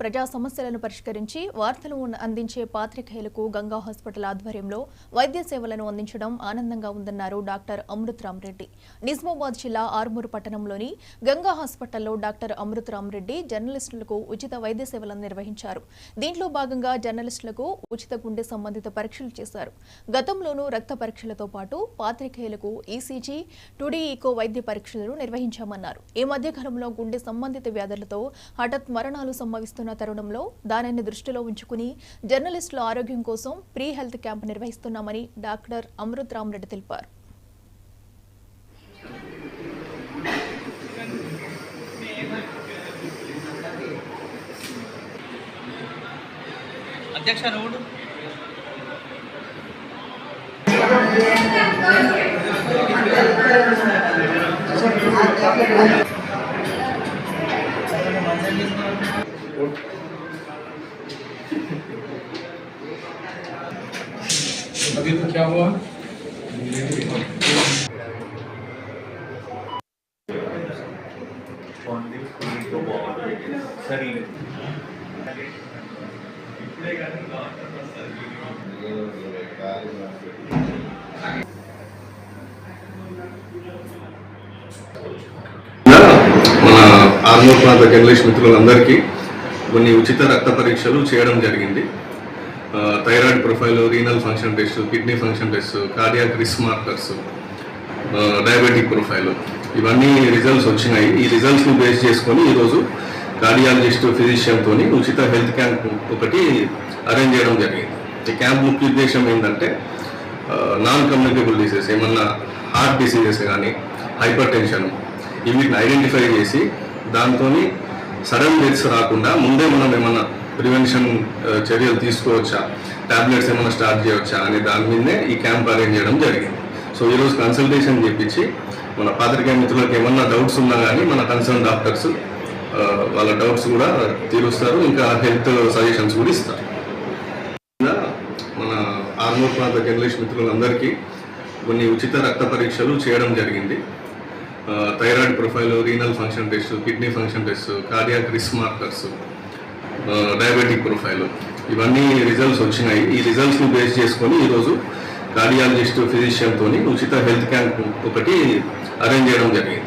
ప్రజా సమస్యలను పరిష్కరించి వార్తలను అందించే పాత్రికేయులకు గంగా హాస్పిటల్ ఆధ్వర్యంలో వైద్య సేవలను అందించడం ఆనందంగా ఉందన్నారు డాక్టర్ అమృత్ రామ్ రెడ్డి. నిజామాబాద్ జిల్లా ఆర్మూరు పట్టణంలోని గంగా హాస్పిటల్లో డాక్టర్ అమృత్ రామ్ రెడ్డి జర్నలిస్టులకు ఉచిత వైద్య సేవలను నిర్వహించారు. దీంట్లో భాగంగా జర్నలిస్టులకు ఉచిత గుండె సంబంధిత పరీక్షలు చేశారు. గతంలోనూ రక్త పరీక్షలతో పాటు పాత్రికేయులకు ఈసీజీ, టుడీ ఈకో వైద్య పరీక్షలు నిర్వహించామన్నారు. ఈ మధ్యకాలంలో గుండె సంబంధిత వ్యాధులతో హఠాత్ మరణాలు సంభవిస్తున్న తరుణంలో దానిని దృష్టిలో ఉంచుకుని జర్నలిస్టుల ఆరోగ్యం కోసం ప్రీ హెల్త్ క్యాంప్ నిర్వహిస్తున్నామని డాక్టర్ అమృత్ రామ్ రెడ్డి తెలిపారు. అధ్యక్ష రోడ్ अभी तो क्या हुआ सर మన ఆర్మూర్ ప్రాంత జర్నలిస్ట్ మిత్రులందరికీ కొన్ని ఉచిత రక్త పరీక్షలు చేయడం జరిగింది. Thyroid profile, renal function test, kidney function test, cardiac risk markers, diabetic profile, ఇవన్నీ రిజల్ట్స్ వచ్చినాయి. ఈ రిజల్ట్స్ని బేస్ చేసుకొని ఈరోజు కార్డియాలజిస్ట్, ఫిజిషియన్తో ఉచిత హెల్త్ క్యాంప్ ఒకటి అరేంజ్ చేయడం జరిగింది. ఈ క్యాంప్ ముఖ్య ఉద్దేశం ఏంటంటే నాన్ కమ్యూనికేబుల్ డిసీజెస్, ఏమన్నా హార్ట్ డిసీజెస్ కానీ, హైపర్ టెన్షన్, వీటిని ఐడెంటిఫై చేసి దాంతో సడన్ డెత్స్ రాకుండా ముందే మనం ఏమన్నా ప్రివెన్షన్ చర్యలు తీసుకోవచ్చా, టాబ్లెట్స్ ఏమైనా స్టార్ట్ చేయవచ్చా అనే దాని మీదనే ఈ క్యాంప్ అరేంజ్ చేయడం జరిగింది. సో ఈరోజు కన్సల్టేషన్ చేయించి మన పాత్రికేయ మిత్రులకు ఏమన్నా డౌట్స్ ఉన్నా కానీ మన కన్సర్న్ డాక్టర్స్ వాళ్ళ డౌట్స్ కూడా తీరుస్తారు, ఇంకా హెల్త్ సజెషన్స్ కూడా ఇస్తారు. మన ఆర్మూర్ ప్రాంత జర్నలిస్ట్ మిత్రులందరికీ కొన్ని ఉచిత రక్త పరీక్షలు చేయడం జరిగింది. Thyroid profile, renal function test, kidney function test, cardiac risk markers, diabetic profile, ఇవన్నీ రిజల్ట్స్ వచ్చినాయి. ఈ రిజల్ట్స్ని బేస్ చేసుకొని ఈరోజు కార్డియాలజిస్ట్, ఫిజిషియన్తో ఉచిత హెల్త్ క్యాంప్ ఒకటి అరేంజ్ చేయడం జరిగింది.